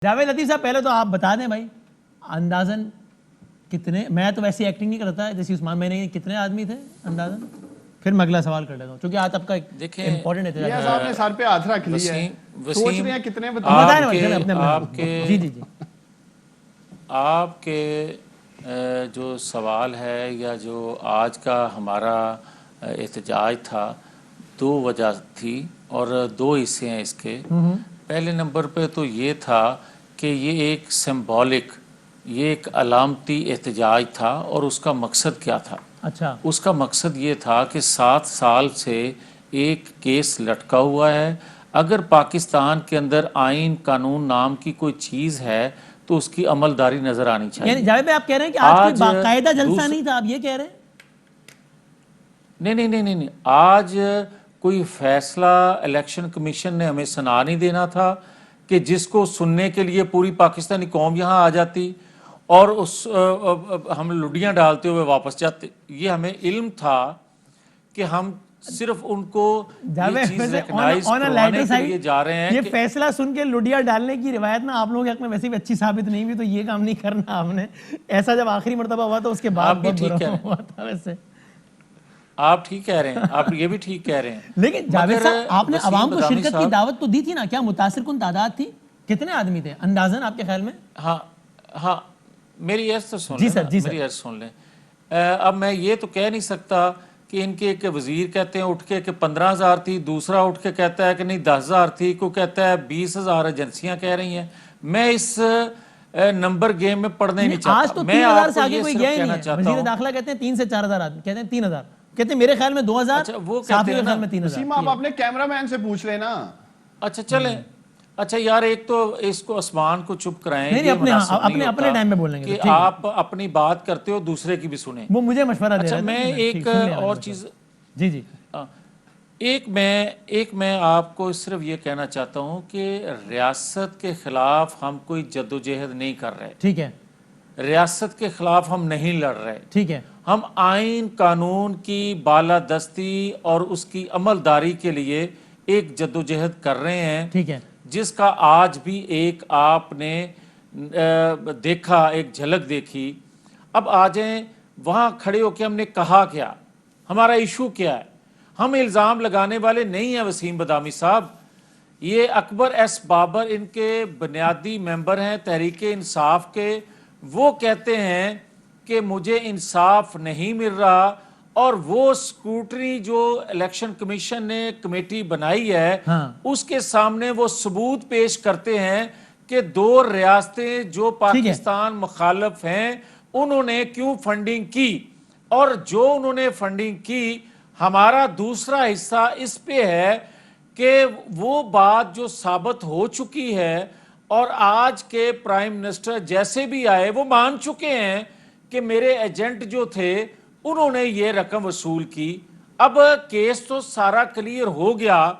جاوید لطیف صاحب پہلے تو آپ بتا دیں بھائی اندازاً کتنے، میں تو ویسی ایکٹنگ نہیں کرتا جیسے عثمان بھائی نے، کتنے آدمی تھے اندازاً؟ پھر میں اگلا سوال کر لیتا ہوں چونکہ آج آپ کا امپورٹنٹ احتجاج ہے. صاحب نے سر پہ ہاتھ رکھ لیا ہے، سوچ رہے ہیں کتنے آپ کے جو سوال ہے یا جو آج کا ہمارا احتجاج تھا، دو وجہ تھی اور دو حصے ہیں اس کے. پہلے نمبر پہ تو یہ تھا کہ یہ ایک سمبولک، یہ ایک علامتی احتجاج تھا اور اس کا مقصد کیا تھا؟ اچھا، اس کا مقصد یہ تھا کہ 7 سال سے ایک کیس لٹکا ہوا ہے. اگر پاکستان کے اندر آئین قانون نام کی کوئی چیز ہے تو اس کی عملداری نظر آنی چاہیے. یعنی جاوید بھائی آپ کہہ رہے ہیں کہ آج کوئی باقاعدہ جلسہ نہیں تھا، آپ یہ کہہ رہے ہیں؟ نہیں، آج کوئی فیصلہ الیکشن کمیشن نے ہمیں سنا نہیں دینا تھا کہ جس کو سننے کے لیے پوری پاکستانی قوم یہاں آ جاتی اور ہم لڈیاں ڈالتے ہوئے واپس جاتے. یہ ہمیں علم تھا کہ ہم صرف ان کو یہ چیز ریکنائز کروانے کے لیے جا رہے ہیں. یہ فیصلہ سن کے لڈیاں ڈالنے کی روایت نا آپ لوگوں کے حق میں ویسے بھی اچھی ثابت نہیں ہوئی، تو یہ کام نہیں کرنا آپ نے. ایسا جب آخری مرتبہ ہوا تو اس کے بعد بہت برا ہوا تھا. ویسے آپ ٹھیک کہہ رہے ہیں، آپ یہ بھی ٹھیک کہہ رہے ہیں. لیکن جاوید صاحب آپ نے عوام کو شرکت کی دعوت تو دی تھی نا، کیا متاثر کن تعداد تھی؟ کتنے آدمی تھے اندازاً آپ کے خیال میں؟ ہاں میری عرض تو سن لیں، میری عرض سن لیں. اب میں یہ تو کہہ نہیں سکتا کہ ان کے ایک وزیر کہتے ہیں اٹھ کے کہ 15,000 تھی، دوسرا اٹھ کے کہتا ہے کہ نہیں 10,000 تھی، کوئی کہتا ہے 20,000 ایجنسیاں کہہ رہی ہیں. میں اس نمبر گیم میں پڑھنا ہی نہیں چاہتا. آج تو 3,000 سے آگے کوئی گیا ہی نہیں ہے. وزیر داخلہ کہتے ہیں 3 سے 4,000 آدمی، کہتے ہیں 3,000، کہتے ہیں میرے خیال میں 2,000، وہ کہتے ہیں نا 3,000. وسیم آپ اپنے کیمرہ مین سے پوچھ لیں نا. اچھا چلیں، اچھا یار ایک تو اس کو عثمان کو چپ کرائیں. نہیں اپنے ٹائم میں بولیں گے کہ آپ اپنی بات کرتے ہو دوسرے کی بھی سنیں. وہ مجھے مشورہ دے رہا ہے. میں ایک اور چیز، جی ایک میں آپ کو صرف یہ کہنا چاہتا ہوں کہ ریاست کے خلاف ہم کوئی جدوجہد نہیں کر رہے. ٹھیک ہے، ریاست کے خلاف ہم نہیں لڑ رہے. ٹھیک ہے، ہم آئین قانون کی بالادستی اور اس کی عملداری کے لیے ایک جدوجہد کر رہے ہیں. ٹھیک ہے، جس کا آج بھی ایک آپ نے دیکھا، ایک جھلک دیکھی. اب آ جائیں وہاں کھڑے ہو کے ہم نے کہا کیا، ہمارا ایشو کیا ہے. ہم الزام لگانے والے نہیں ہیں وسیم بادامی صاحب. یہ اکبر ایس بابر ان کے بنیادی ممبر ہیں تحریک انصاف کے. وہ کہتے ہیں کہ مجھے انصاف نہیں مل رہا، اور وہ سکروٹنی جو الیکشن کمیشن نے کمیٹی بنائی ہے اس کے سامنے وہ ثبوت پیش کرتے ہیں کہ 2 ریاستیں جو پاکستان مخالف ہیں انہوں نے کیوں فنڈنگ کی، اور جو انہوں نے فنڈنگ کی ہمارا دوسرا حصہ اس پہ ہے کہ وہ بات جو ثابت ہو چکی ہے اور آج کے پرائم منسٹر جیسے بھی آئے وہ مان چکے ہیں کہ میرے ایجنٹ جو تھے انہوں نے یہ رقم وصول کی. اب کیس تو سارا کلیئر ہو گیا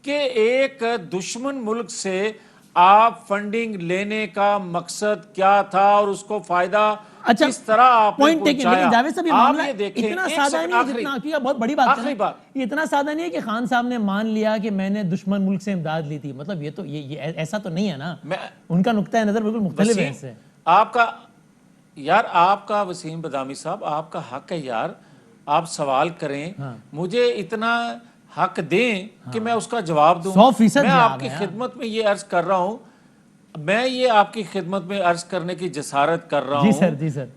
کہ ایک دشمن ملک سے آپ فنڈنگ لینے کا مقصد کیا تھا اور اس کو فائدہ کس طرح آپ نے پہنچایا. آپ یہ دیکھیں، اتنا سادہ نہیں ہے، بہت بڑی بات ہے. یہ اتنا سادہ نہیں ہے کہ خان صاحب نے مان لیا کہ میں نے دشمن ملک سے امداد لی تھی. مطلب یہ تو ایسا تو نہیں ہے نا. ان کا نقطہ نظر بالکل مختلف ہے اس سے. آپ کا وسیم بادامی صاحب آپ کا حق ہے یار، آپ سوال کریں، مجھے اتنا حق دیں کہ میں اس کا جواب دوں. 100% میں آپ کی خدمت میں یہ عرض کر رہا ہوں، میں یہ آپ کی خدمت میں عرض کرنے کی جسارت کر رہا ہوں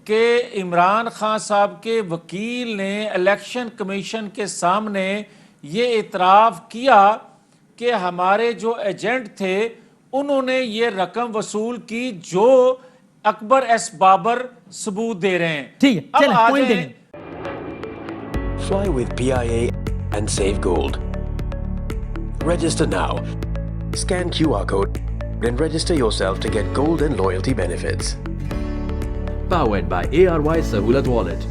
کہ عمران خان صاحب کے وکیل نے الیکشن کمیشن کے سامنے یہ اعتراف کیا کہ ہمارے جو ایجنٹ تھے انہوں نے یہ رقم وصول کی جو اکبر ایس بابر ثبوت دے رہے ہیں. ٹھیک ہے، چلیں پوائنٹ دیں. Fly with PIA and save gold. Register now. Scan QR code and register yourself to get gold and loyalty benefits. Powered by ARY Sahulat Wallet.